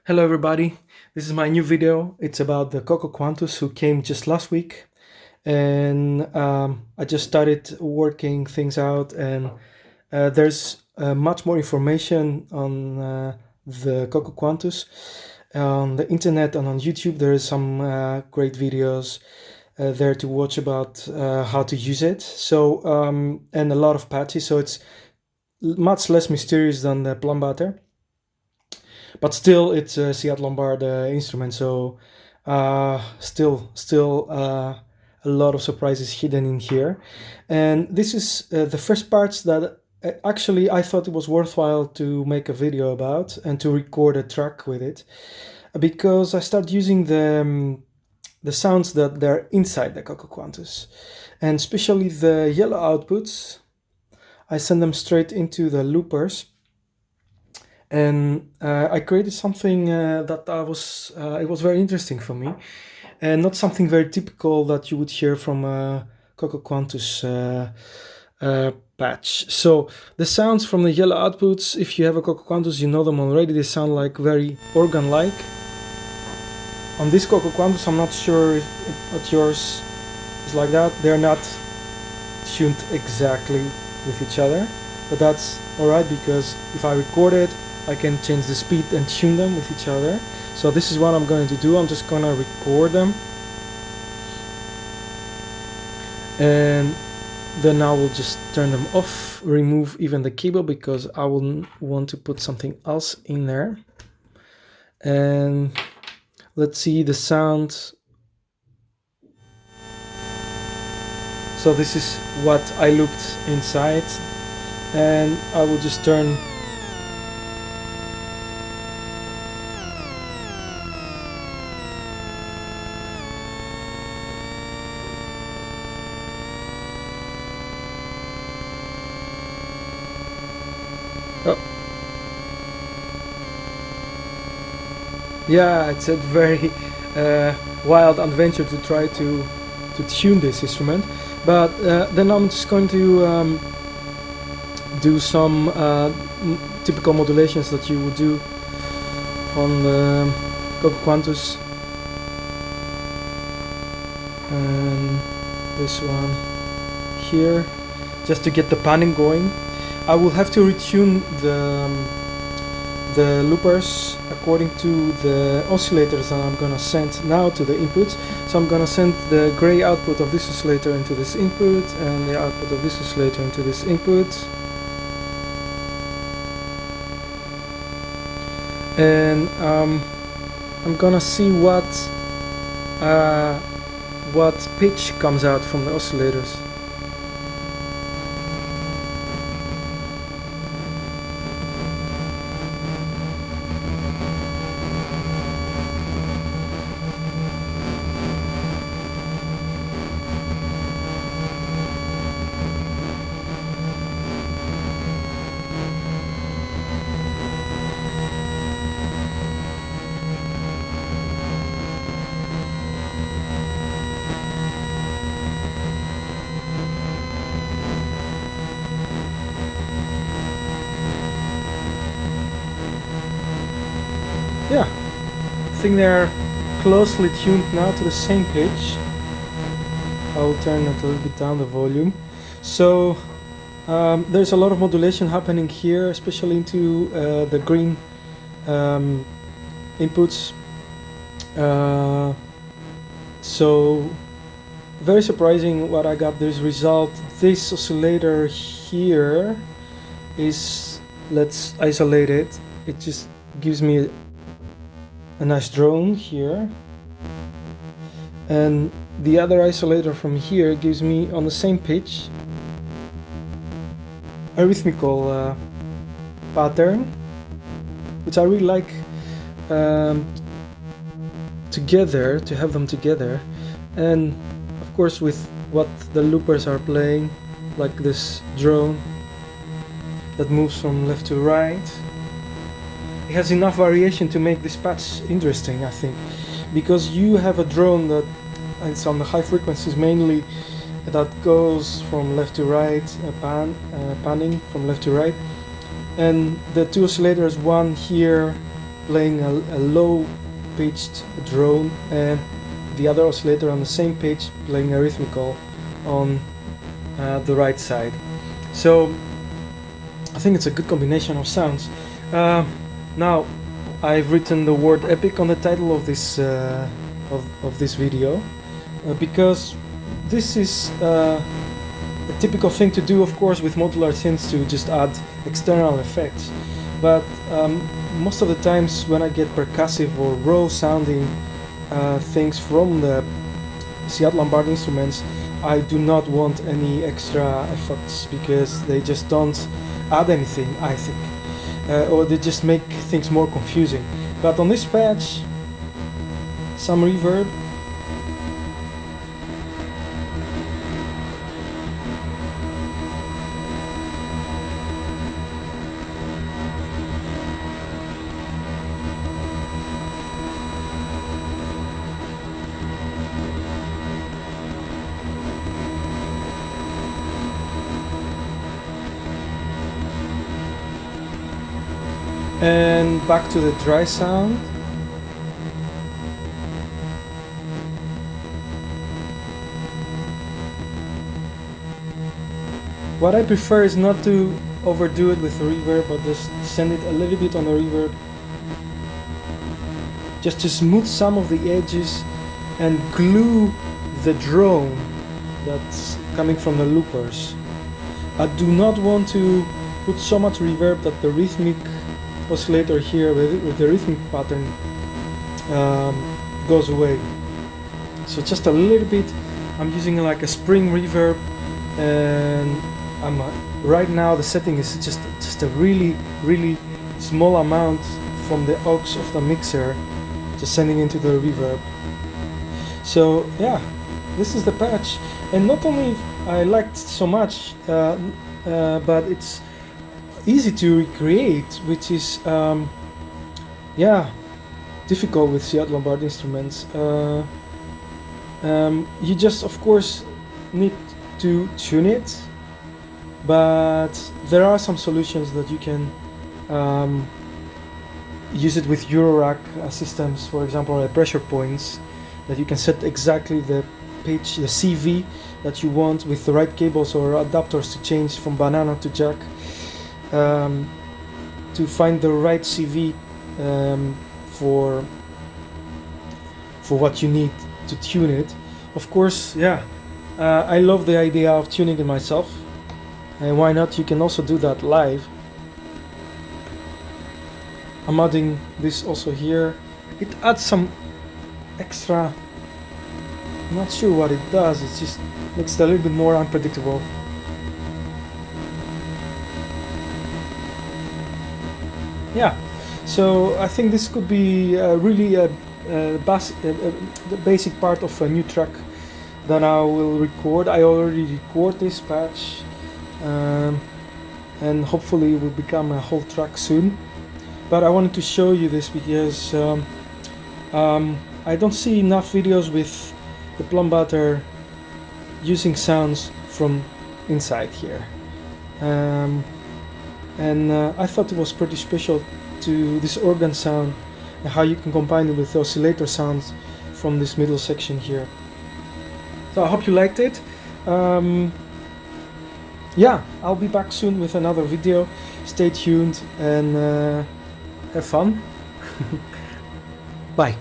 Hello everybody, this is my new video. It's about the Cocoquantus who came just last week, and I just started working things out, and there's much more information on the Cocoquantus on the internet and on YouTube. There is some great videos there to watch about how to use it. So and a lot of patches, so it's much less mysterious than the Plumbater. But still, it's a Ciat-Lonbarde instrument, so still a lot of surprises hidden in here. And this is the first parts that actually I thought it was worthwhile to make a video about and to record a track with it, because I started using the sounds that they're inside the Cocoquantus, and especially the yellow outputs. I send them straight into the loopers, and I created something that it was very interesting for me, and not something very typical that you would hear from a Cocoquantus patch. So the sounds from the yellow outputs, if you have a Cocoquantus, you know them already. They sound like very organ-like. On this Cocoquantus, I'm not sure if at yours is like that. They're not tuned exactly with each other, but that's alright, because if I record it, I can change the speed and tune them with each other. So this is what I'm going to do. I'm just gonna record them, and then I will just turn them off, remove even the cable, because I will want to put something else in there. And let's see the sound. So this is what I looped inside, and I will just turn oh. Yeah, it's a very wild adventure to try to tune this instrument, but then I'm just going to do some typical modulations that you would do on the Cocoquantus, and this one here, just to get the panning going. I will have to retune the loopers according to the oscillators that I'm gonna send now to the inputs. So I'm gonna send the gray output of this oscillator into this input, and the output of this oscillator into this input. And I'm gonna see what pitch comes out from the oscillators. Yeah, I think they're closely tuned now to the same pitch. I'll turn it a little bit down the volume. So there's a lot of modulation happening here, especially into the green inputs. So very surprising what I got this result. This oscillator here is, let's isolate it. It just gives me a nice drone here, and the other isolator from here gives me, on the same pitch, a rhythmical pattern, which I really like together, to have them together. And of course with what the loopers are playing, like this drone that moves from left to right, it has enough variation to make this patch interesting, I think, because you have a drone that it's on the high frequencies mainly, that goes from left to right, panning from left to right, and the two oscillators, one here playing a low pitched drone, and the other oscillator on the same pitch playing a rhythmical on the right side. So I think it's a good combination of sounds. Now I've written the word epic on the title of this video because this is a typical thing to do, of course, with modular synths, to just add external effects. But most of the times when I get percussive or raw sounding things from the Ciat-Lonbarde instruments, I do not want any extra effects because they just don't add anything, I think, or they just make things more confusing. But on this patch, some reverb, and back to the dry sound. What I prefer is not to overdo it with the reverb, but just send it a little bit on the reverb, just to smooth some of the edges and glue the drone that's coming from the loopers. I do not want to put so much reverb that the rhythmic oscillator here with the rhythmic pattern goes away. So just a little bit. I'm using like a Spring Reverb, and right now the setting is just a really small amount from the aux of the mixer, just sending into the reverb. So yeah, this is the patch, and not only I liked so much, but it's easy to recreate, which is difficult with Ciat-Lonbarde instruments. You just, of course, need to tune it, but there are some solutions that you can use it with Eurorack systems, for example, pressure points, that you can set exactly the pitch, the CV that you want, with the right cables or adapters to change from banana to jack, to find the right CV for what you need to tune it. Of course, I love the idea of tuning it myself, and why not? You can also do that live. I'm adding this also here. It adds some extra, I'm not sure what it does, it just makes it a little bit more unpredictable. Yeah, so I think this could be really the basic part of a new track that I will record. I already record this patch, and hopefully it will become a whole track soon. But I wanted to show you this because I don't see enough videos with the plumb-butter using sounds from inside here. And I thought it was pretty special to this organ sound and how you can combine it with the oscillator sounds from this middle section here. So I hope you liked it. Yeah, I'll be back soon with another video. Stay tuned and have fun. Bye.